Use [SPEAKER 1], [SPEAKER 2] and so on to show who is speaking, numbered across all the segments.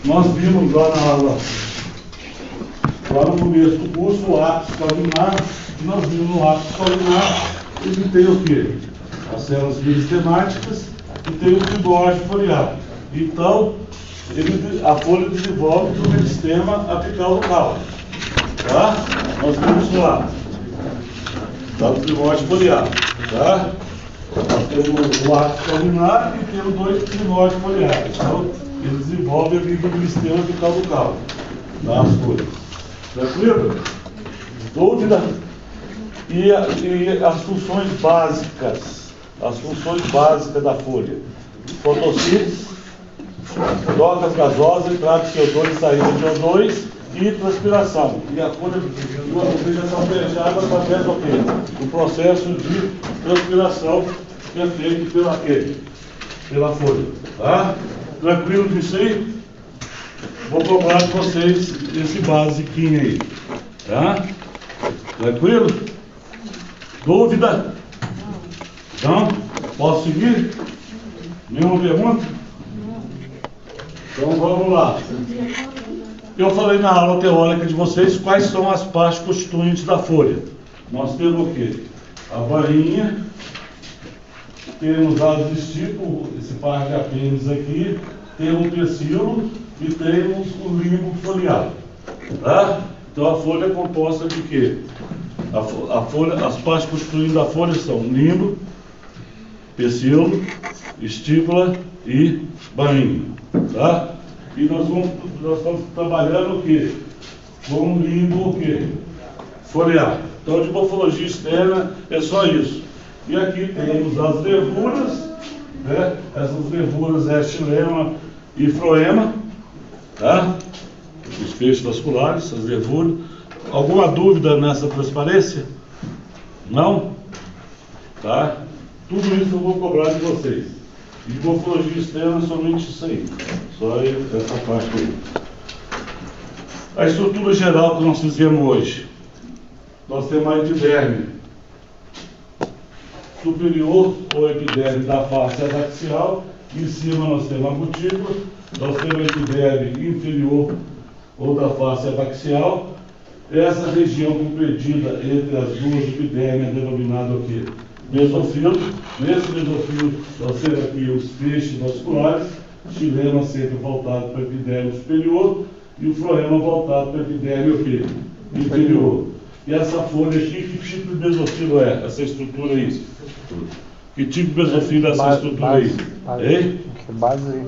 [SPEAKER 1] nós vimos lá na aula, lá no começo do curso, o ápice paulinar, e nós vimos no ápice paulinar, ele tem o quê? As células meristematicas e tem o fibroide foliar. Então, a folha desenvolve do meristema apical local. Tá? Nós vimos lá. Tá? O fibroide foliar. Tá? Nós temos o ápice paulinar e temos dois fibroides foliares. Então, ele desenvolve ali do meristema apical local. Nas folhas. Tranquilo? Dúvida? E as funções básicas. As funções básicas da folha. Fotossíntese, trocas gasosas, entrada de CO2 e saída de O2 e transpiração. E a folha de uma vegetação planejada através do quê? O processo de transpiração que é feito pela folha. Tá? Tranquilo disso aí? Vou cobrar de vocês esse basiquinho aí. Tá? Tranquilo? Dúvida? Então, posso seguir? Nenhuma pergunta? Então vamos lá. Eu falei na aula teórica de vocês quais são as partes constituintes da folha. Nós temos o quê? A varinha, temos as estípulas, esse par de apêndices aqui, temos o pecíolo e temos o limbo foliar. Tá? Então a folha é composta de quê? A folha, as partes constituintes da folha são limbo, pecíolo, estípula e varinha. Tá? E nós estamos trabalhando o quê? Com um limbo o quê? Foliar. Então de morfologia externa é só isso. E aqui temos as nervuras, né? Essas nervuras é xilema e floema, tá? Os feixes vasculares, as nervuras. Alguma dúvida nessa transparência? Não? Tá? Tudo isso eu vou cobrar de vocês. E de morfologia externa somente isso aí. Só essa parte aí. A estrutura geral que nós fizemos hoje. Nós temos a epiderme superior ou epiderme da face adaxial. Em cima nós temos a cutícula. Nós temos a epiderme inferior ou da face adaxial. Essa região compreendida entre as duas epidermes é denominada o quê? Mesofilo. Nesse mesofilo nós temos aqui os feixes vasculares, xilema sempre voltado para a epiderme superior e o floema voltado para a epiderme o quê? Inferior. E essa folha aqui, que tipo de mesofilo é? Essa estrutura aí? Que tipo de mesofilo é essa estrutura aí? Hein?
[SPEAKER 2] Base.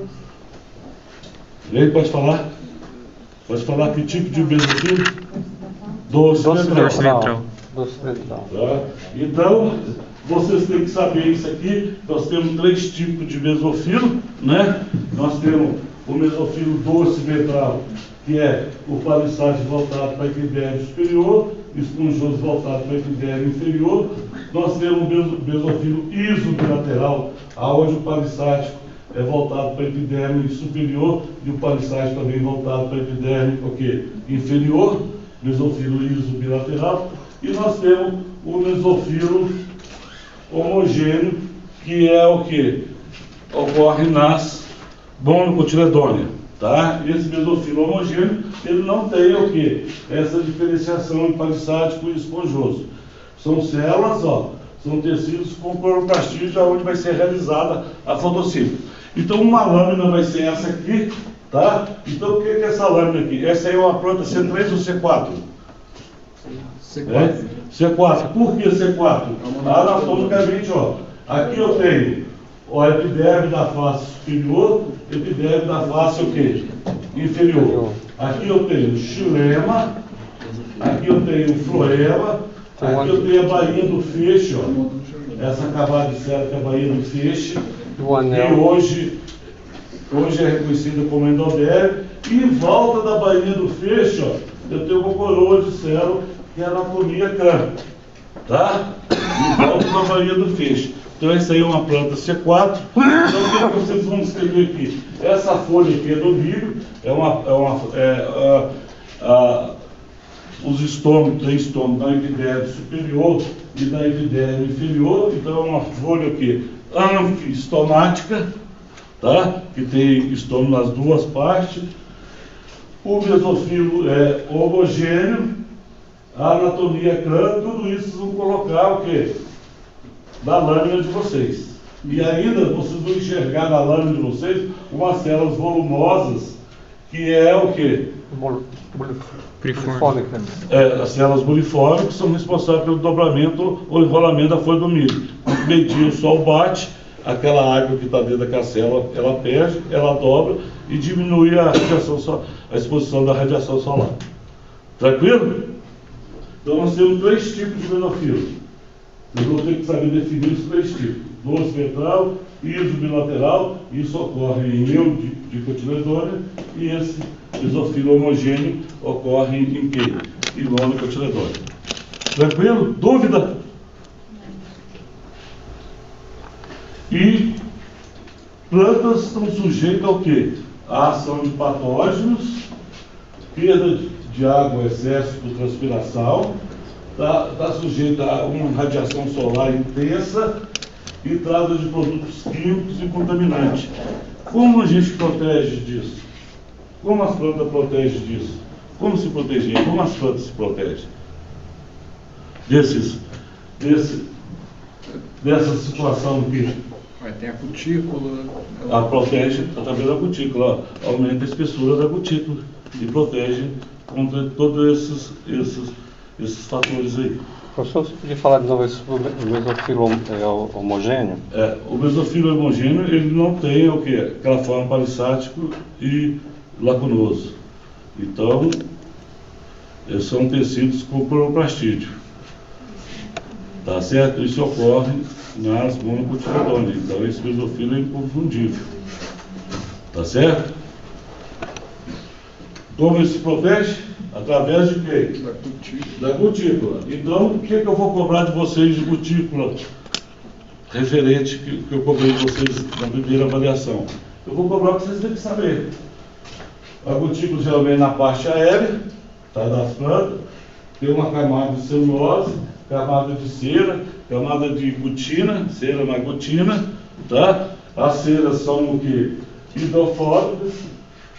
[SPEAKER 1] Ei, pode falar? Pode falar que tipo de mesofilo? Doce ventral. Tá? Então, vocês têm que saber isso aqui. Nós temos 3 tipos de mesofilo, né? Nós temos o mesofilo doce ventral, que é o palissádio voltado para a epiderme superior, esponjoso voltado para a epiderme inferior. Nós temos o mesofilo isobilateral, aonde o palissádio é voltado para a epiderme superior e o palissádio também voltado para a epiderme inferior, mesofilo isobilateral. E nós temos o mesofilo homogêneo, que é o que ocorre nas monocotiledôneas, tá? Esse mesofilo homogêneo, ele não tem o que? Essa diferenciação em palissádico e esponjoso. São células, ó, são tecidos com cloroplastídeo, onde vai ser realizada a fotossíntese. Então uma lâmina vai ser essa aqui, tá? Então o que é essa lâmina aqui? Essa aí é uma planta C3 ou C4? C4. É? C4. Por que C4? Anatomicamente, ó. Aqui eu tenho a epiderme da face superior, epiderme da face o quê? Inferior. Aqui eu tenho xilema, aqui eu tenho floema, aqui eu tenho a bainha do feixe, ó. Essa camada de célula que é a bainha do feixe, que hoje é reconhecida como endoderme. E em volta da bainha do feixe, ó, eu tenho uma coroa de célula que é a anatomia crânio, tá? Em volta da bainha do feixe. Então essa aí é uma planta C4. Então o que vocês vão escrever aqui? Essa folha aqui é do milho, os estômagos, tem estômago na epiderme superior e na epiderme inferior. Então é uma folha aqui anfiestomática, tá? Que tem estômago nas duas partes. o mesofilo é homogêneo, a anatomia é clara, tudo isso vocês vão colocar o quê? Da lâmina de vocês. E ainda vocês vão enxergar na lâmina de vocês umas células volumosas, que é o quê? As células buliformes, que são responsáveis pelo dobramento ou enrolamento da folha do milho. Quando meio-dia o sol bate, aquela água que está dentro daquela célula, ela perde, ela dobra e diminui a exposição da radiação solar. Tranquilo? Então nós temos 3 tipos de mesofilo. Vocês vão ter que saber definir os 3 tipos. Dorso ventral, iso bilateral, isso ocorre em eudicotiledônia, e esse mesofilo homogêneo ocorre em quê? Em monocotiledônia. Tranquilo? Dúvida? E plantas estão sujeitas ao quê? A ação de patógenos, perda de água, excesso por transpiração, está sujeita a uma radiação solar intensa e entrada de produtos químicos e contaminantes. Como a gente protege disso? Como as plantas protegem disso? Como se proteger? Como as plantas se protegem? Dessa situação aqui.
[SPEAKER 2] Tem a cutícula.
[SPEAKER 1] A protege através da cutícula, aumenta a espessura da cutícula e protege contra todos esses fatores aí.
[SPEAKER 3] Professor, você podia falar de novo sobre o mesofilo homogêneo?
[SPEAKER 1] O mesofilo homogêneo, ele não tem o quê? Aquela forma palissático e lacunoso. Então, são tecidos com cloroplastídeo. Tá certo? Isso ocorre nas monocotiledôneas. Então, esse mesofilo é inconfundível. Tá certo? Como ele se protege? Através de quê? Da cutícula. Então, o que eu vou cobrar de vocês de cutícula referente que eu cobrei de vocês na primeira avaliação? Eu vou cobrar o que vocês têm que saber. A cutícula geralmente na parte aérea, tá, das plantas, tem uma camada de celulose, camada de cera, camada de cutina, cera na cutina, tá? As ceras são o quê? Hidrofóbicas,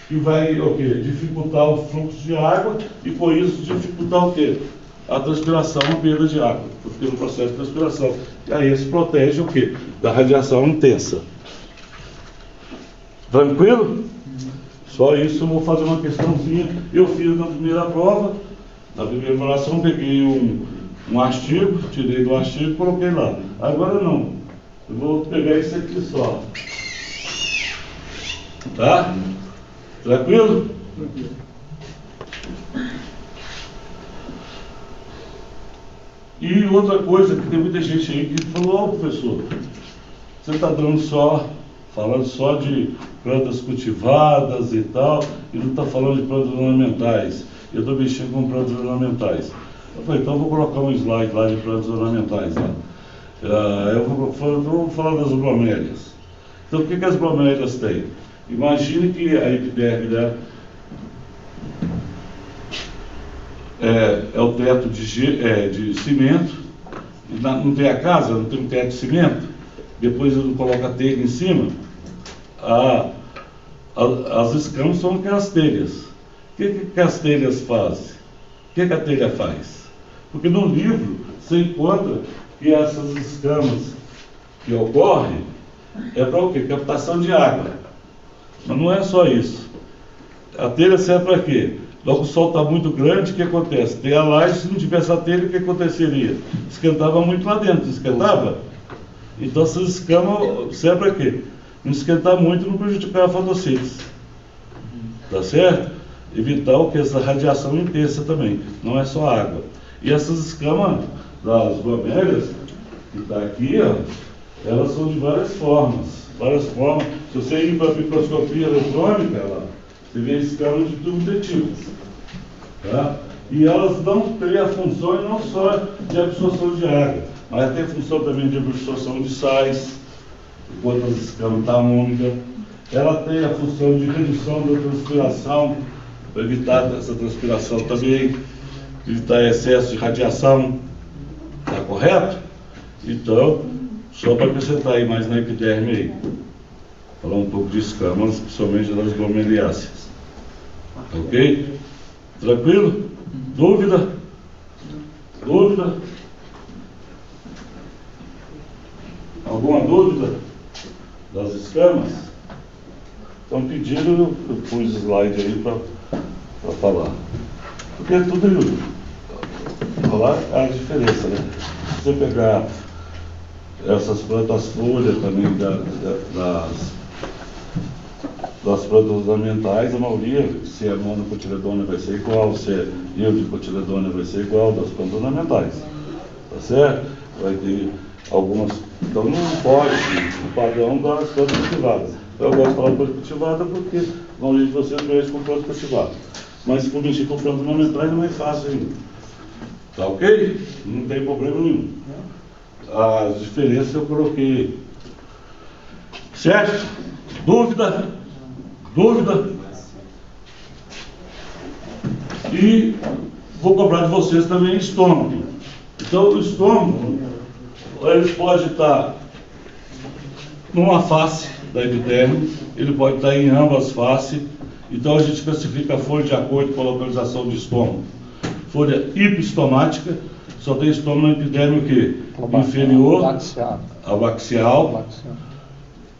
[SPEAKER 1] que vai o quê? Dificultar o fluxo de água e com isso dificultar o quê? A transpiração, a perda de água, pelo processo de transpiração. E aí se protege o quê? Da radiação intensa. Tranquilo? Só isso. Eu vou fazer uma questãozinha. Eu fiz na primeira prova, na primeira avaliação, peguei um artigo, tirei do artigo e coloquei lá. Agora não. Eu vou pegar isso aqui só. Tá? Tranquilo?
[SPEAKER 2] Tranquilo.
[SPEAKER 1] E outra coisa, que tem muita gente aí que falou, professor, você está falando só de plantas cultivadas e tal, e não está falando de plantas ornamentais. Eu estou mexendo com plantas ornamentais. Eu falei, então eu vou colocar um slide lá de plantas ornamentais lá. Eu vou falar das bromélias. Então o que as bromélias têm? Imagine que a epiderme dela é o teto de cimento, não tem a casa, não tem um teto de cimento, depois não coloca a telha em cima, as escamas são aquelas telhas. O que as telhas fazem? O que a telha faz? Porque no livro você encontra que essas escamas que ocorrem é para o quê? Captação de água. Mas não é só isso. A telha serve para quê? Logo o sol está muito grande, o que acontece? Tem a laje, se não tivesse a telha, o que aconteceria? Esquentava muito lá dentro, esquentava? Então essas escamas servem para quê? Não esquentar muito, não prejudicar a fotossíntese. Tá certo? Evitar o que? Essa radiação intensa também, não é só água. E essas escamas das bromélias, que está aqui, ó, elas são de várias formas. Se você ir para a microscopia eletrônica, você vê escamas de tudo de tipos. Tá? E elas não têm a função não só de absorção de água, mas tem a função também de absorção de sais, enquanto as escamas estão úmida. Ela tem a função de redução da transpiração, para evitar essa transpiração também, evitar excesso de radiação. Está correto? Então, só para acrescentar aí mais na epiderme aí. Falar um pouco de escamas, principalmente das bromeliáceas. Ok? Tranquilo? Dúvida? Dúvida? Alguma dúvida das escamas? Estão pedindo, eu pus slide aí para falar. Porque é tudo falar a diferença, né? Se você pegar essas plantas folhas também das plantas ornamentais, a maioria, se é monocotiledônia vai ser igual, se é eudicotiledônia vai ser igual das plantas ornamentais. Tá certo? Vai ter algumas. Então não pode o padrão das plantas cultivadas. Eu gosto de falar de planta cultivada porque a maioria de vocês mexem com planta cultivada. Mas se for mexer com plantas ornamentais não é fácil ainda. Tá ok? Não tem problema nenhum. As diferenças eu coloquei. Certo? Dúvida? Dúvida? E vou cobrar de vocês também estômago. Então o estômago, ele pode estar numa face da epiderme, ele pode estar em ambas faces. Então a gente classifica a folha de acordo com a localização do estômago. Folha hipoestomática, só tem estômago na epiderme o quê? Inferior ao axial.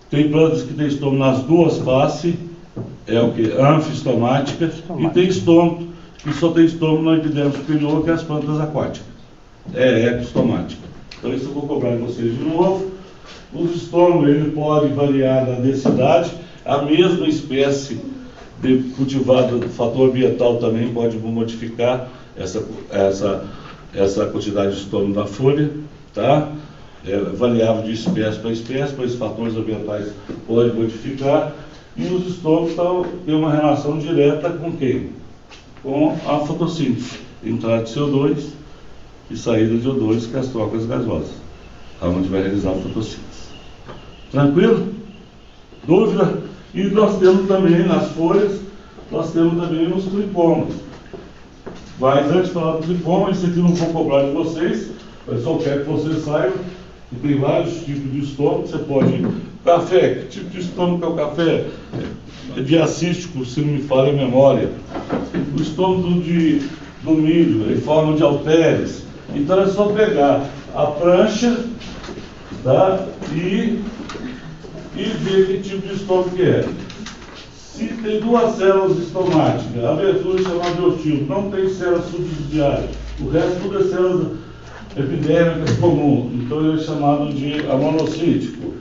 [SPEAKER 1] Tem plantas que tem estômago nas duas faces, é o que? Anfiestomática. E tem estômago que só tem estômago na epiderme superior, que é as plantas aquáticas. É epistomática. Então isso eu vou cobrar de vocês de novo. Os estômagos, ele pode variar na densidade, a mesma espécie de cultivado do fator ambiental também pode modificar essa quantidade de estômago da folha, tá? É variável de espécie para espécie, mas os fatores ambientais podem modificar. E os estômagos têm uma relação direta com quem? Com a fotossíntese, entrada de CO2 e saída de O2, que é as trocas gasosas, onde vai realizar a fotossíntese. Tranquilo? Dúvida? E nós temos também nas folhas, nós temos também os clipomas. Mas antes de falar do clipoma, isso aqui não vou cobrar de vocês, eu só quero que vocês saibam que tem vários tipos de estômago. Você pode. Café, que tipo de estômago é o café? É diacístico, se não me falha a memória. O estômago do milho, em forma de halteres. Então é só pegar a prancha, tá? E ver que tipo de estômago que é. Se tem duas células estomáticas, a abertura é chamada de hostil, não tem células subsidiárias, o resto tudo é células epidérmicas comum, então ele é chamado de amonocítico.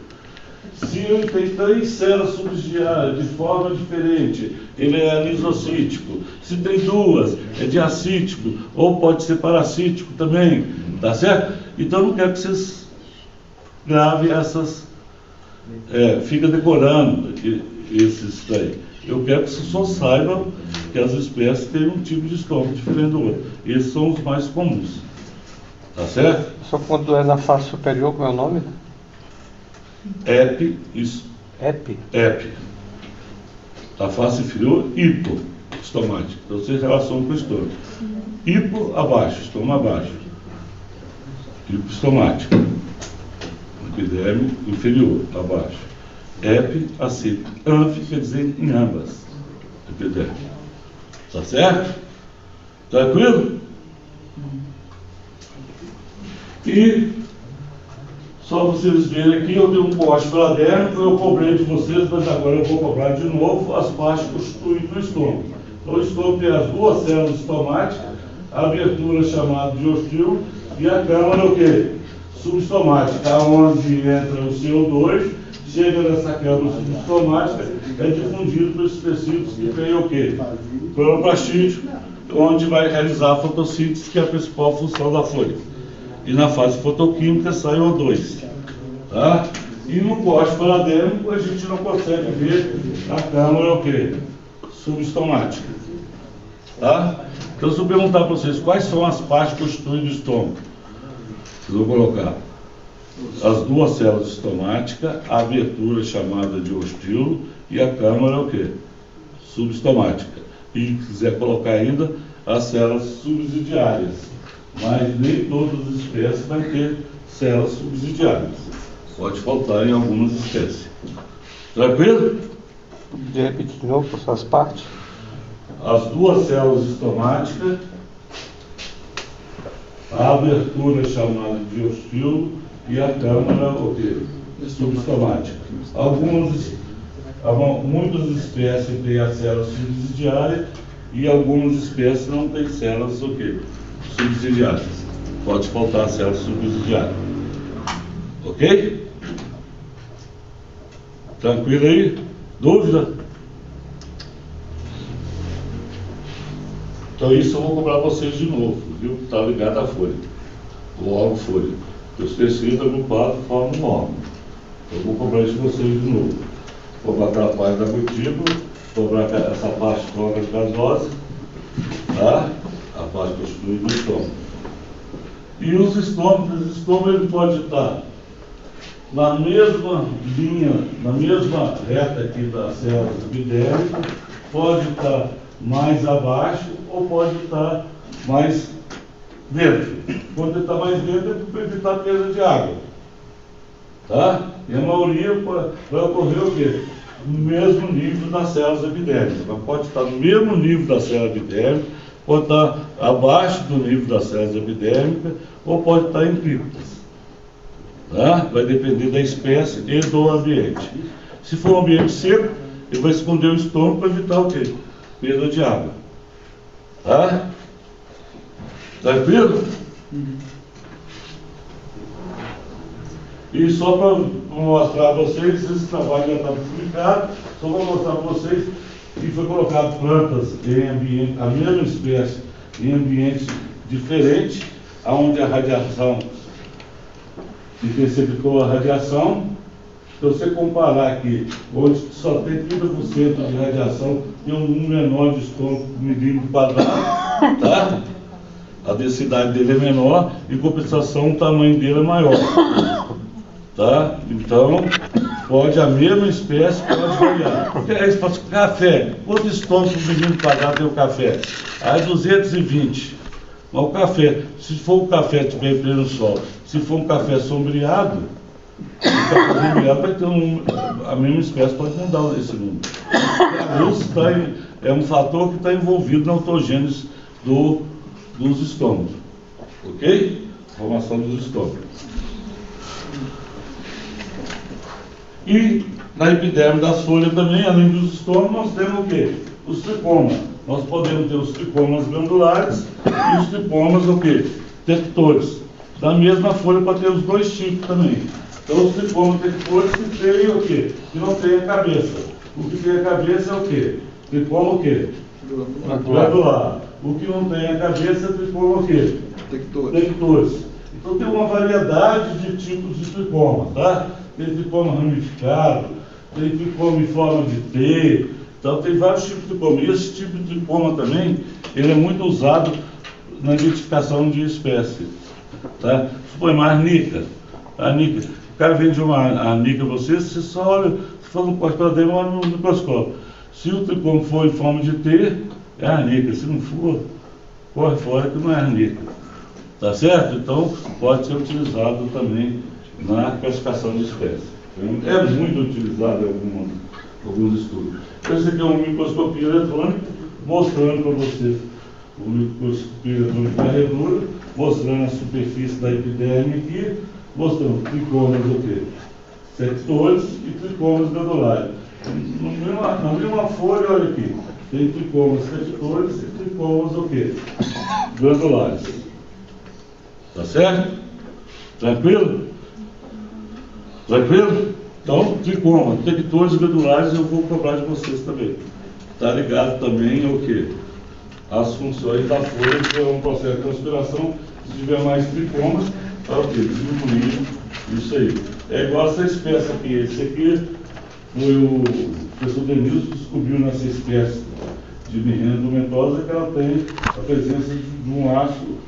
[SPEAKER 1] Se ele tem 3 células subsidiárias de forma diferente, ele é anisocítico. Se tem 2, é diacítico, ou pode ser parasítico também, tá certo? Então eu não quero que vocês gravem essas, fica decorando esses daí. Eu quero que vocês só saibam que as espécies têm um tipo de estômago diferente do outro. Esses são os mais comuns. Tá certo?
[SPEAKER 3] Só quando é na face superior, como é o nome?
[SPEAKER 1] Epi. A face inferior, hipoestomática. Então você relaciona com o estômago. Hipo, abaixo, estômago abaixo. Hipoestomática. Epiderme inferior, abaixo. Epi, acima. Anfi quer dizer em ambas. Epiderme. Tá certo? Tranquilo? E só vocês verem aqui, eu tenho um poste para dentro, eu cobrei de vocês, mas agora eu vou cobrar de novo as partes constituintes do estômago. Então o estômago tem as 2 células estomáticas, a abertura chamada de hostil e a câmara o quê? Substomática, onde entra o CO2, chega nessa câmara substomática, é difundido pelos tecidos que tem o quê? Cloroplastídeo, onde vai realizar a fotossíntese, que é a principal função da folha. E na fase fotoquímica sai o O2. Tá? E no poste paradérmico a gente não consegue ver a câmara o quê? Subestomática. Tá? Então se eu perguntar para vocês quais são as partes que constituem do estômago, vocês vão colocar as 2 células estomáticas, a abertura chamada de hostil e a câmara o quê? Subestomática. E quiser colocar ainda as células subsidiárias. Mas nem todas as espécies vão ter células subsidiárias. Pode faltar em algumas espécies. Tranquilo?
[SPEAKER 3] De repetir de novo por suas partes.
[SPEAKER 1] as duas células estomáticas, a abertura chamada de diostilo e a câmara subestomática. Muitas espécies têm as células subsidiárias e algumas espécies não têm células subsidiárias. Pode faltar a célula subsidiária. Ok? Tranquilo aí? Dúvida? Então isso eu vou cobrar vocês de novo, viu? Está ligado à folha, o órgão folha. Os tecidos agrupados formam um órgão. Eu vou cobrar isso de vocês de novo. Cobrar aquela parte da cutícula, cobrar essa parte toda gasosa, tá? A parte constituída do estômago. E os estômagos ele pode estar na mesma linha, na mesma reta aqui das células epidérmicas, pode estar mais abaixo ou pode estar mais dentro. Quando ele está mais dentro é para evitar a perda de água. Tá? E a maioria vai ocorrer o quê? No mesmo nível das células epidérmicas. Ela pode estar no mesmo nível da célula epidérmica, pode estar abaixo do nível das células epidérmicas ou pode estar em criptas. Tá? Vai depender da espécie e do ambiente. Se for um ambiente seco, ele vai esconder o estômago para evitar o quê? Perda de água. Tá? Tranquilo? E só para mostrar a vocês, esse trabalho já está publicado, só para mostrar para vocês que foi colocado plantas em ambiente, a mesma espécie, em ambientes diferentes, onde a radiação intensificou a radiação. Se você comparar aqui, onde só tem 30% de radiação, tem um menor de estômago por milímetro quadrado, tá? A densidade dele é menor, em compensação o tamanho dele é maior. Tá? Então, a mesma espécie pode variar. Porque aí você fala assim, café, quantos estômagos por milímetro quadrado tem o café? Aí 220. Mas o café, se for um café que estiver em pleno sol, se for um café sombreado, o café sombreado vai ter a mesma espécie, pode mudar esse número. A luz é um fator que está envolvido na autogênese dos estômagos. Ok? Formação dos estômagos. E na epiderme das folhas também, além dos estômagos, nós temos o quê? Os tricomas. Nós podemos ter os tricomas glandulares e os tricomas o quê? Tectores. Da mesma folha pode ter os dois tipos também. Então os tricomas tectores que tem o quê? Que não tem a cabeça. O que tem a cabeça é o quê? Tricoma o quê? Glandular. O que não tem a cabeça é tricoma o quê? Tectores. Então tem uma variedade de tipos de tricoma, tá? Tem tricoma ramificado, tem tricoma em forma de T, então tem vários tipos de tricoma. E esse tipo de tricoma também, ele é muito usado na identificação de espécie. Tá? Supõe uma arnica. A arnica. O cara vende uma arnica a você só olha, se for no corte para dentro, olha no microscópio. Se o tricoma for em forma de T, é arnica. Se não for, corre fora que não é arnica. Tá certo? Então, pode ser utilizado também na classificação de espécies. É muito utilizado em alguns estudos. Esse aqui é uma microscopia eletrônica, mostrando para vocês o microscopia eletrônica da redura, mostrando a superfície da epiderme aqui, mostrando tricomas o quê? Sectores e tricomas glandulares. Na mesma folha, olha aqui, tem tricomas sectores e tricomas o quê? Glandulares. Tá certo? Tranquilo? Tranquilo? Então, tricoma, tectores glandulares eu vou cobrar de vocês também. Está ligado também ao quê? As funções da folha, que é um processo de transpiração. Se tiver mais tricomas, para o quê? Diminuir isso aí. É igual essa espécie aqui. Esse aqui foi o professor Denilson que descobriu nessa espécie de mirrina tomentosa que ela tem a presença de um ácido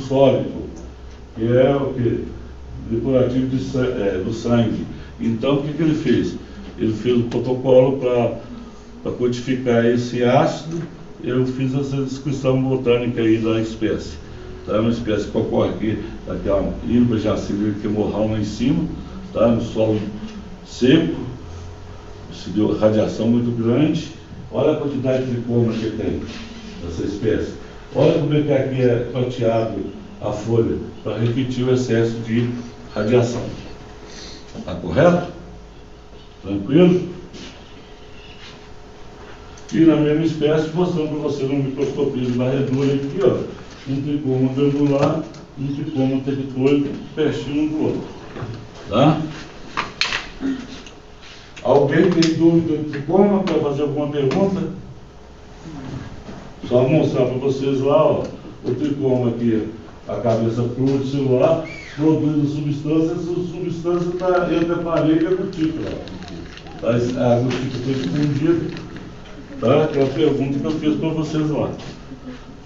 [SPEAKER 1] sólico, que é o quê? Depurativo do sangue. Então, o que ele fez? Ele fez um protocolo para codificar esse ácido. Eu fiz essa descrição botânica aí da espécie. Tá? É uma espécie que ocorre aqui, daquela Hydra jacílica que morreu lá em cima, tá? No solo seco, se deu radiação muito grande. Olha a quantidade de tricoma que tem. dessa espécie. Olha como é que aqui é fatiado a folha, para repetir o excesso de radiação. Está correto? Tranquilo? E na mesma espécie, mostrando para você no microscopia de varredura aqui, ó, um tricoma granular, um tricoma território, pertinho um do outro. Tá? Alguém tem dúvida de tricoma para fazer alguma pergunta? Só mostrar para vocês lá, ó, o tricoma aqui, a cabeça pluricelular, produzindo substância, essa substância está entre a parede e a cutícula. Tá? A cutícula foi escondida. Tá? Que é a pergunta que eu fiz para vocês lá.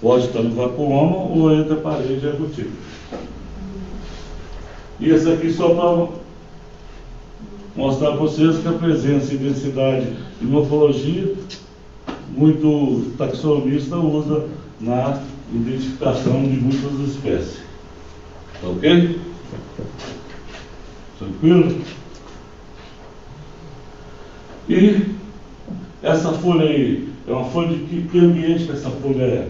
[SPEAKER 1] Pode estar no vacuoma ou entre a parede e a cutícula. E esse aqui só para mostrar para vocês que a presença e densidade de morfologia, muito taxonomista usa na identificação de muitas espécies. Tá ok? Tranquilo? E essa folha aí, é uma folha de que ambiente que essa folha é?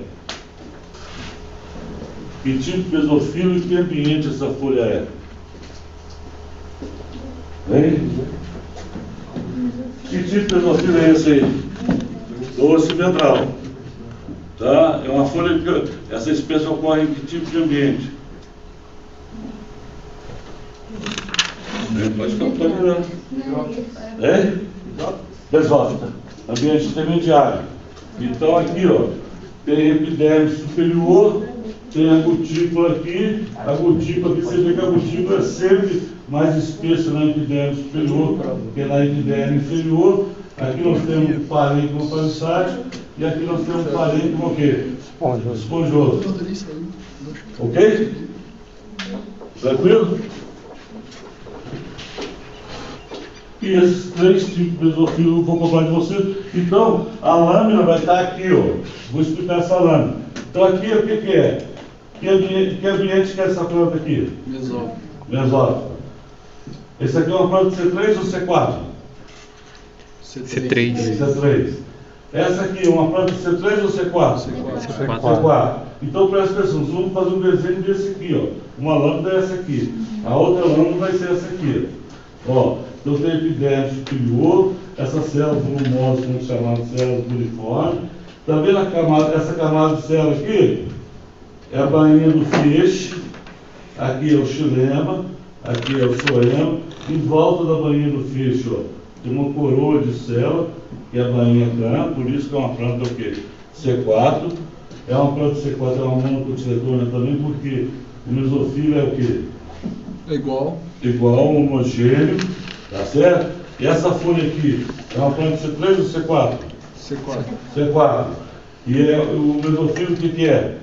[SPEAKER 1] Que tipo de mesofilo e que ambiente essa folha é? Hein? Que tipo de mesofilo é esse aí? Doce ventral. Tá? É uma folha que essa espécie ocorre em que tipo de ambiente? Pode virar. É? Mesófita. Ambiente intermediário. Então aqui, ó, tem epiderme superior, tem a cutícula aqui, você vê que a cutícula é sempre mais espessa na epiderme superior que na epiderme inferior. Aqui nós temos um parênquima palissático e aqui nós temos um parênquima o quê? Esponjoso. Ok? Tranquilo? E esses três tipos de mesofilo eu vou cobrar de vocês. Então, a lâmina vai estar aqui, ó. Vou explicar essa lâmina. Então aqui o que é? Que ambiente que é essa planta aqui?
[SPEAKER 2] Mesófilo.
[SPEAKER 1] Mesófilo. Esse aqui é uma planta C3 ou C4?
[SPEAKER 3] C3.
[SPEAKER 1] C3. Essa aqui é uma planta C3 ou C4? C4. Então presta atenção, vamos fazer um desenho desse aqui, ó. Uma lâmina é essa aqui. A outra lâmina vai ser essa aqui, ó. Então tem epiderme superior, essas células volumosas, como chamadas células piriformes. Está vendo essa camada de célula aqui? É a bainha do feixe, aqui é o xilema, aqui é o floema. Em volta da bainha do feixe, ó, tem uma coroa de célula, que é a bainha crã, por isso que é uma planta o quê? C4. É uma planta C4, é uma monocotiledônia também, porque o mesofilo é o quê?
[SPEAKER 2] É igual.
[SPEAKER 1] Igual, homogêneo, tá certo? E essa folha aqui, é uma planta C3 ou C4?
[SPEAKER 2] C4.
[SPEAKER 1] C4. E o mesofilo o que é?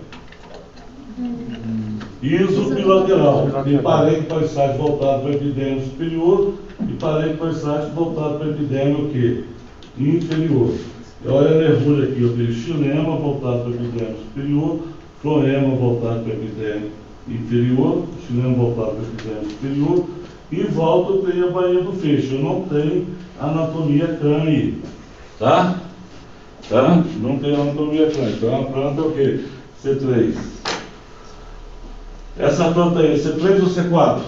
[SPEAKER 1] Iso bilateral. Tem parênquima palissático voltado para o epiderme superior e parênquima palissático voltado para o epiderme o quê? Inferior. E olha a nervura aqui, eu tenho xilema voltado para o epiderme superior, floema voltado para o epiderme inferior, xilema voltado para o epiderme superior, e em volta eu tenho a bainha do feixe. Eu não tenho anatomia crânio aí, tá? Tá? Não tem anatomia crânio. Então a planta é o quê? C3. Essa planta aí, C3 ou C4?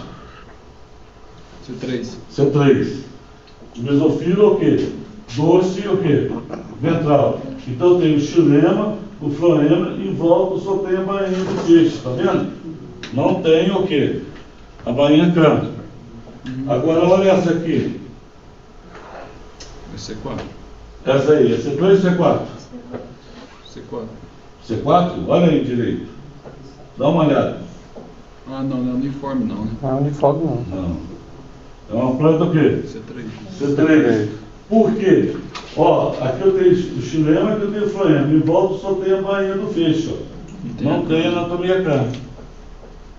[SPEAKER 2] C3.
[SPEAKER 1] C3. Mesofilo é o quê? Doce o quê? Ventral. Então tem o xilema, o floema, e em volta só tem a bainha do feixe, tá vendo? Não tem o quê? A bainha crânio. Agora olha essa aqui.
[SPEAKER 2] É C4.
[SPEAKER 1] Essa aí, é C3 ou C4?
[SPEAKER 2] C4.
[SPEAKER 1] C4? Olha aí direito. Dá uma olhada.
[SPEAKER 2] Ah, não é uniforme não, né?
[SPEAKER 3] Não é uniforme não.
[SPEAKER 1] Não. É uma planta o quê?
[SPEAKER 2] C3.
[SPEAKER 1] C3. Por quê? Ó, aqui eu tenho o xilema, aqui eu tenho o floema. Em volta só tem a bainha do feixe, ó. Não tem anatomia crânio.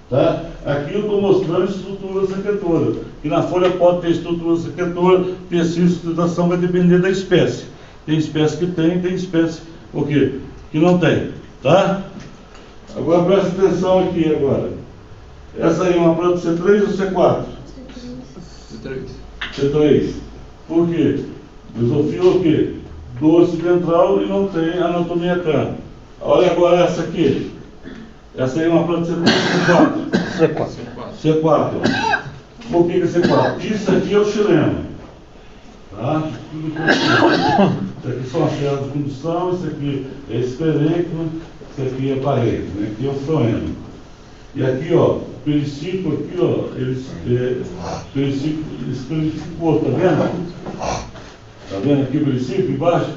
[SPEAKER 1] Tá? Aqui eu estou mostrando estrutura secretora. Que na folha pode ter estrutura secretora, ter sustentação, vai depender da espécie. Tem espécie que tem espécie o quê? Que não tem. Tá? Agora presta atenção aqui agora. Essa aí é uma planta C3 ou C4?
[SPEAKER 2] C3.
[SPEAKER 1] C3. Por quê? Mesofilo o quê? Doce ventral e não tem anatomia crânio. Olha agora essa aqui. Essa aí é uma planta C4. C4. Por que é C4? Isso aqui é o chileno. Tá? Tudo que isso aqui são as ferras de condução, isso aqui é esperênquima, isso aqui é parede, né? Aqui é o froema. E aqui, ó, o periciclo aqui, ó, esse periciclo, tá vendo? Tá vendo aqui o periciclo embaixo?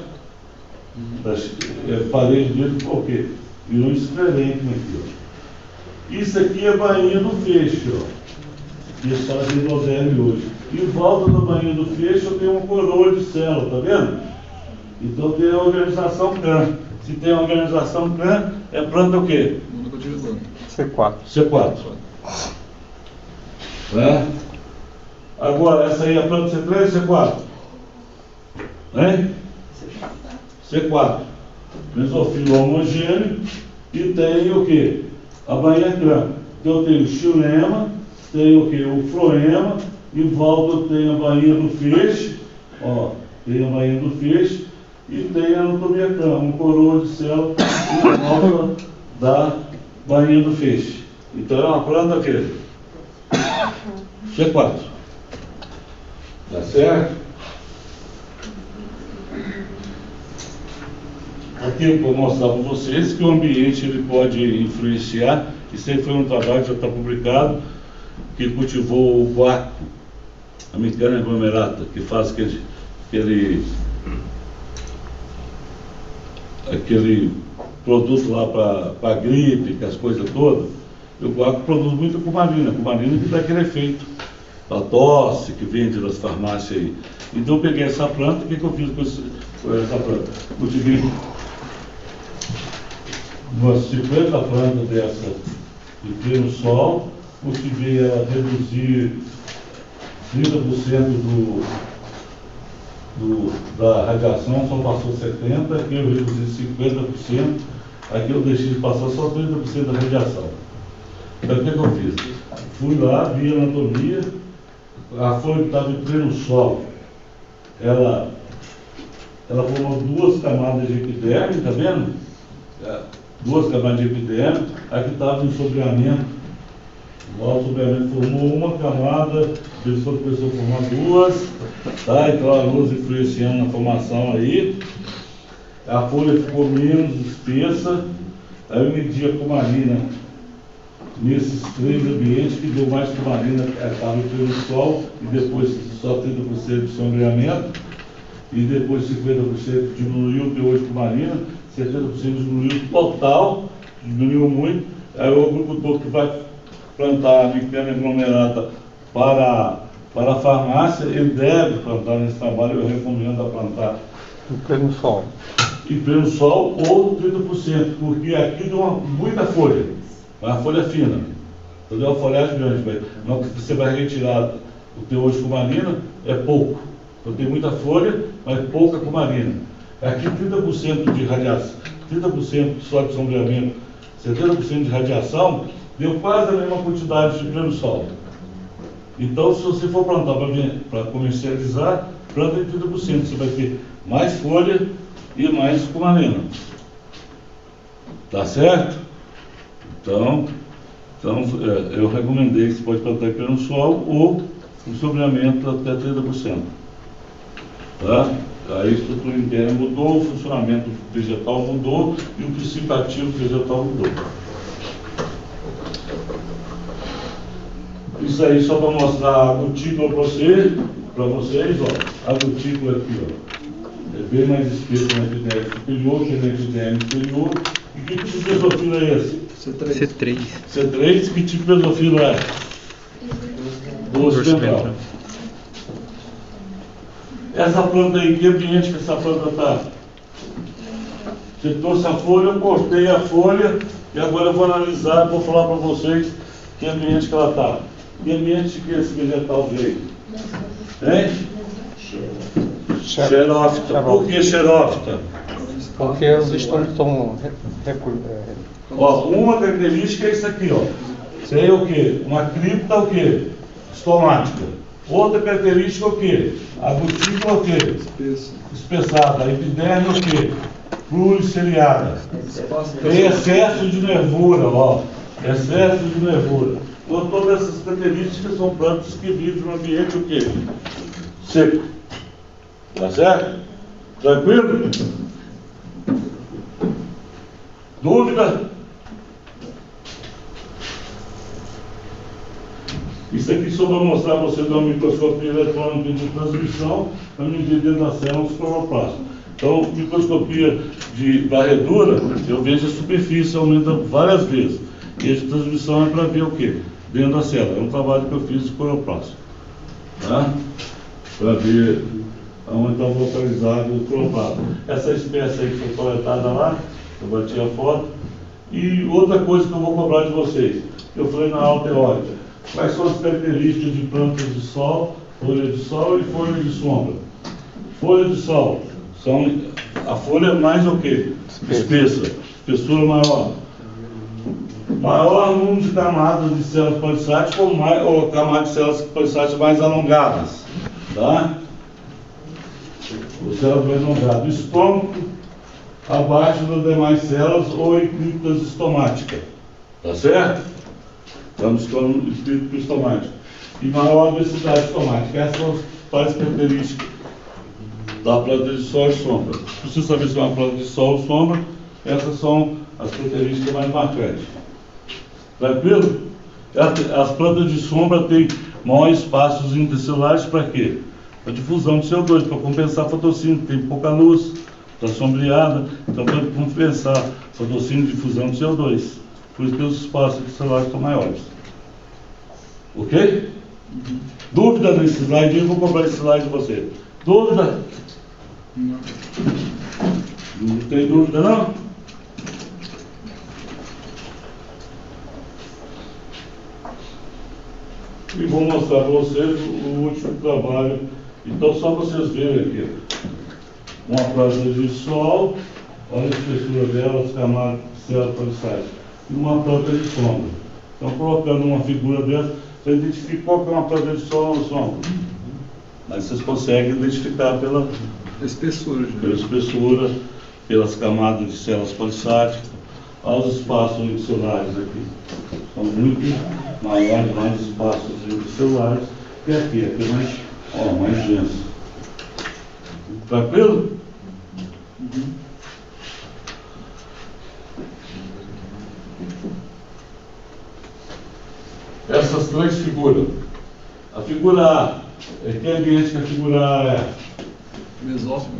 [SPEAKER 1] Parede dele, por quê? Virou esperênquima aqui, ó. Isso aqui é bainha do feixe, ó. E esse fala de hidrosélio hoje. Em volta da bainha do feixe eu tenho uma coroa de célula, tá vendo? Então tem a organização CAN. Se tem a organização CAN, é planta o quê?
[SPEAKER 3] C4.
[SPEAKER 1] C4. Né? Agora, essa aí é a planta C3 ou C4? Né? C4. Mesofilo homogêneo. E tem o quê? A bainha CAN. Então eu tenho o xilema, tem o quê? O floema. Em volta eu tenho a bainha do feixe. Ó, tem a bainha do feixe. E tem a anatomia CAN, uma coroa de célula em volta da bainha do feixe. Então é uma planta que C4. Tá certo? Aqui eu vou mostrar para vocês que o ambiente ele pode influenciar. Isso aí foi um trabalho que já está publicado, que cultivou o guaco, a Micânia aglomerata, que faz aquele produto lá para gripe, que as coisas todas. E o guaco produz muita cumarina que dá aquele efeito para tosse que vende nas farmácias aí. Então eu peguei essa planta, o que eu fiz com essa planta? Cultivei umas 50 plantas dessa de pleno sol, cultivei ela reduzir 30% da radiação, só passou 70%, aqui eu reduzi 50%, aqui eu deixei de passar só 30% da radiação. Então o que eu fiz? Fui lá, vi a anatomia, a folha que estava em pleno sol, ela formou 2 camadas de epiderme, tá vendo? 2 camadas de epiderme, aqui estava em sombreamento. O sombreamento formou uma camada, depois começou a formar 2, tá? Então a luz influenciando na formação aí. A folha ficou menos espessa, aí eu medi a cumarina nesses 3 ambientes, que deu mais cumarina, estava em pleno sol, e depois só 30% de sombreamento, e depois 50% diminuiu o teor de cumarina, 70% diminuiu total, diminuiu muito. Aí o agricultor que vai plantar a Micânia aglomerata para a farmácia, ele deve plantar nesse trabalho, eu recomendo a plantar
[SPEAKER 3] Em pleno sol.
[SPEAKER 1] em pleno sol ou 30%, porque aqui deu muita folha, uma folha fina, entendeu? A folhagem grande, não que você vai retirar o teor de cumarina, é pouco. Então tem muita folha, mas pouca cumarina. Aqui 30% de radiação, 30% só de sombreamento, 70% de radiação, deu quase a mesma quantidade de pleno sol. Então, se você for plantar para comercializar, planta em 30%, você vai ter mais folha e mais cumarina. Tá certo? Então eu recomendei que você pode plantar em pleno sol ou em sombreamento até 30%. Tá? A estrutura interna mudou, o funcionamento vegetal mudou e o princípio ativo vegetal mudou. Isso aí só para mostrar a cutícula para vocês, ó. A cutícula aqui, ó, é bem mais espessa na epiderme superior que na epiderme inferior. E que tipo de mesofilo é esse?
[SPEAKER 2] C3.
[SPEAKER 1] C3, que tipo de mesofilo é? Dorso ventral. Essa planta aí, que ambiente que essa planta está? Você trouxe a folha, eu cortei a folha e agora eu vou analisar, vou falar para vocês que ambiente que ela está. Que ambiente que esse vegetal veio? Hein? Xerófita. Por que xerófita?
[SPEAKER 3] Porque os estômagos estão
[SPEAKER 1] Ó, uma característica é isso aqui, ó. Isso aí é o quê? Uma cripta o quê? Estomática. Outra característica é o quê? A cutícula o quê? Espessada. A epiderme o quê? pluriciliada. Tem excesso de nervura, ó. Excesso de nervura. Então, todas essas características são plantas que vivem no ambiente o quê? Seco. Tá certo? Tranquilo? Dúvida? Isso aqui só vou mostrar para você de uma microscopia eletrônica de transmissão para medir dentro da célula os cloroplastos. Então, microscopia de varredura, eu vejo a superfície aumenta várias vezes. E a de transmissão é para ver o quê? Dentro da célula. É um trabalho que eu fiz de cloroplasto. Tá? Para ver onde está localizado o cloroplasto. Essa espécie aí que foi coletada lá, eu bati a foto. E outra coisa que eu vou cobrar de vocês, eu falei na aula teórica, quais são as características de plantas de sol, folha de sol e folha de sombra? Folha de sol, a folha é mais o quê? Espessa, espessura maior. Maior número de camadas de células polissáticas ou camadas de células polissáticas mais alongadas. Tá? As células mais alongadas. O estômago abaixo das demais células ou eclípticas estomáticas. Tá certo? Então, estômago eclíptico estomático. E maior densidade estomática. Essas são as principais características da planta de sol e sombra. Se você saber se é uma planta de sol ou sombra, essas são as características mais marcantes. Tranquilo? As plantas de sombra têm maiores espaços intercelulares para quê? Para difusão de CO2, para compensar a fotossíntese, tem pouca luz, está sombreada, então para compensar a fotossíntese e difusão de CO2. Por isso que os espaços intercelulares são maiores. Ok? Dúvida nesse slide? Eu vou comprar esse slide de você. Dúvida?
[SPEAKER 2] Não.
[SPEAKER 1] Não tem dúvida não? E vou mostrar para vocês o último trabalho. Então, só vocês verem aqui. Uma planta de sol, olha a espessura dela, as camadas de células polissáticas. E uma planta de sombra. Então, colocando uma figura dessa, você identifica qual que é uma planta de sol ou sombra. Mas vocês conseguem identificar pela
[SPEAKER 2] Espessura.
[SPEAKER 1] pela espessura, pelas camadas de células polissáticas. Olha os espaços unicelulares aqui. São muito maiores, mais espaços unicelulares que aqui. Aqui é mais denso. Tranquilo? Essas três figuras. A figura A, que ambiente que a figura A é?
[SPEAKER 2] Mesófilo.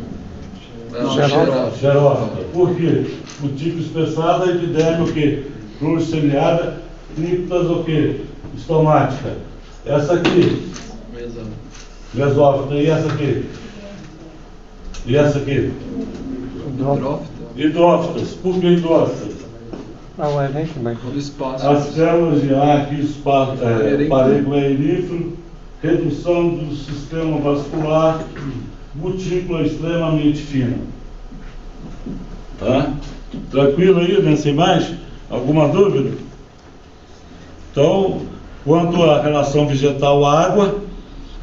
[SPEAKER 1] Xerófita. Por quê? O tipo espessada, epiderme o quê? Pluriciliada, clípticas o quê? Estomática. Essa aqui? Mesófita. E essa aqui? E essa aqui?
[SPEAKER 2] Hidrófita.
[SPEAKER 1] Hidrófitas. Por que hidrófitas?
[SPEAKER 3] Não, é nem também.
[SPEAKER 2] O espaço.
[SPEAKER 1] As células de ar aqui, espaço, parênquima erífero, redução do sistema vascular, cutícula extremamente fina. Tá? Tranquilo aí, nessa imagem? Alguma dúvida? Então, quanto à relação vegetal-água,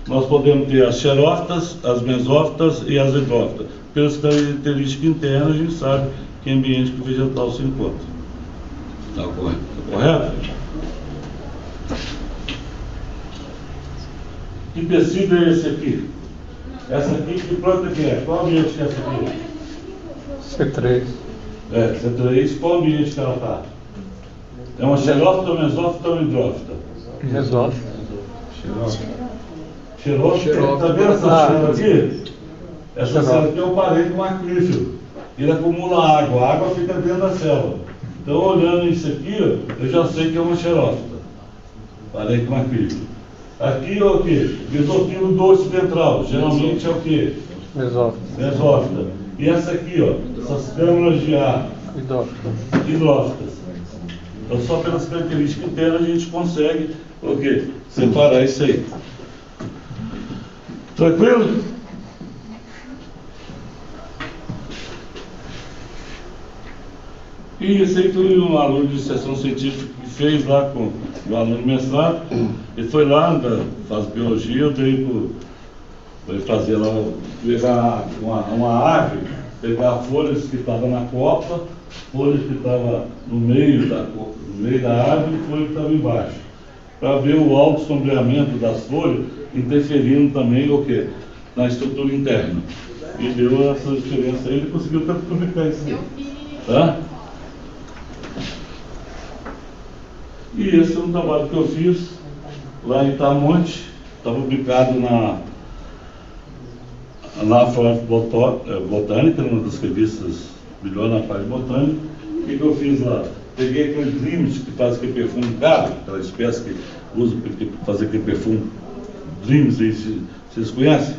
[SPEAKER 1] nós podemos ter as xerófitas, as mesófitas e as hidrófitas. Pelas características internas, a gente sabe que ambiente que o vegetal se encontra. Tá correto? Que tecido é esse aqui? Essa aqui, que planta que é? Qual ambiente que é essa aqui?
[SPEAKER 3] C3.
[SPEAKER 1] C3, qual ambiente que ela está? É uma xerófita, mesófita ou hidrófita?
[SPEAKER 3] Mesófita.
[SPEAKER 1] Xerófita. Tá vendo essa célula aqui? Essa célula aqui é um parênquima aquífero. Ele acumula água, a água fica dentro da célula. Então, olhando isso aqui, eu já sei que é uma xerófita. Parênquima aquífero. Aqui é o quê? Mesofilo doce ventral. Geralmente é o quê?
[SPEAKER 3] Mesófita.
[SPEAKER 1] Mesófita. E essa aqui, ó, essas câmaras de ar. Hidrófitas. Então, só pelas características internas a gente consegue o quê? Separar isso aí. Tranquilo? E esse aí foi um aluno de iniciação científica que fez lá com o aluno de mestrado. Ele foi lá, faz biologia, eu dei para ele fazer lá, pegar uma ave pegar folhas que estavam na copa, folhas que estavam no meio da árvore e folhas que estavam embaixo, para ver o alto sombreamento das folhas interferindo também o quê? Na estrutura interna. E deu essa diferença aí, ele conseguiu até publicar isso aí. Tá? E esse é um trabalho que eu fiz lá em Itamonte, está publicado na Flora Botânica, numa das revistas melhor na parte botânica. O que eu fiz lá? Peguei aqueles Dreams que faz aquele perfume caro, aquela espécie que usa para fazer aquele perfume Dreams, vocês conhecem?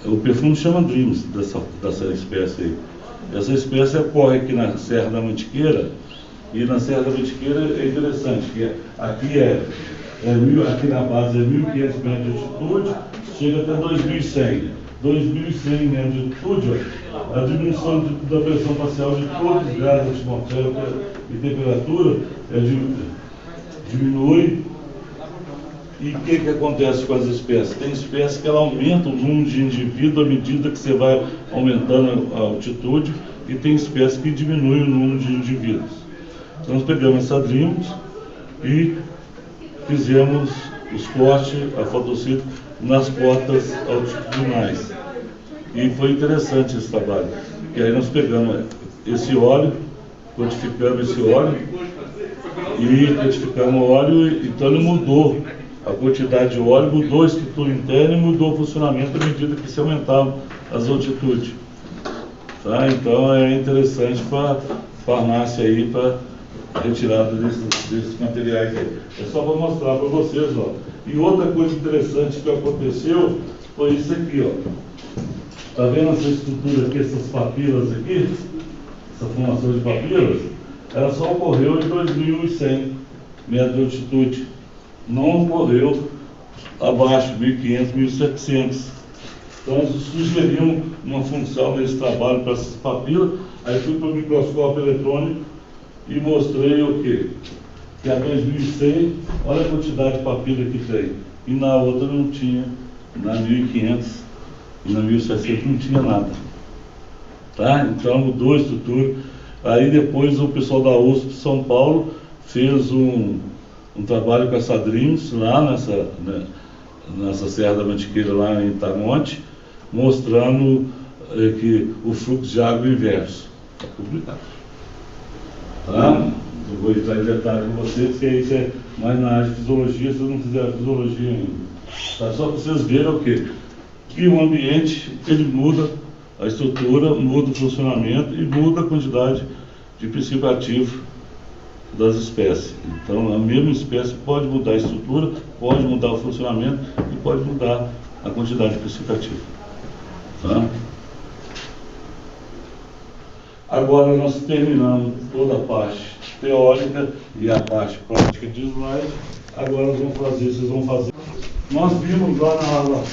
[SPEAKER 1] O perfume chama Dreams, dessa espécie aí. Essa espécie ocorre aqui na Serra da Mantiqueira, e na Serra da Mantiqueira é interessante, que aqui na base é 1.500 metros de altitude, chega até 2.100. 2.100 metros de altitude, a diminuição da pressão parcial de todos os gases atmosféricos e temperatura diminui. E o que acontece com as espécies? Tem espécies que ela aumenta o número de indivíduos à medida que você vai aumentando a altitude, e tem espécies que diminuem o número de indivíduos. Então nós pegamos essa Dreams e fizemos os cortes, a fotossíntese, nas portas altitudinais. E foi interessante esse trabalho. E aí nós pegamos esse óleo, quantificamos esse óleo e quantificamos o óleo, então ele mudou a quantidade de óleo, mudou a estrutura interna e mudou o funcionamento à medida que se aumentavam as altitudes. Tá? Então é interessante para a farmácia aí, para retirada desses materiais aí. É só para mostrar para vocês, ó. E outra coisa interessante que aconteceu foi isso aqui, ó. Tá vendo essa estrutura aqui, essas papilas aqui? Essa formação de papilas? Ela só ocorreu em 2.100 metros de altitude. Não ocorreu abaixo de 1.500, 1.700. Então, nós sugerimos uma função nesse trabalho para essas papilas. Aí fui para o microscópio eletrônico e mostrei o quê? Que a 2.100, olha a quantidade de papila que tem. E na outra não tinha, na 1.500 e na 1.700 não tinha nada. Tá? Então mudou a estrutura. Aí depois o pessoal da USP de São Paulo fez um trabalho com essa Dreams lá nessa Serra da Mantiqueira, lá em Itamonte, mostrando que o fluxo de água inverso. Está publicado. Tá? Eu vou entrar em detalhe com vocês, que isso é mais na área de fisiologia, se não fizeram fisiologia ainda. Tá? Só para vocês verem o quê? Que o ambiente, ele muda a estrutura, muda o funcionamento e muda a quantidade de princípio ativo das espécies. Então, a mesma espécie pode mudar a estrutura, pode mudar o funcionamento e pode mudar a quantidade de princípio ativo. Tá? Agora nós terminamos toda a parte teórica e a parte prática de slide. Agora nós vamos fazer, vocês vão fazer. Nós vimos lá na aula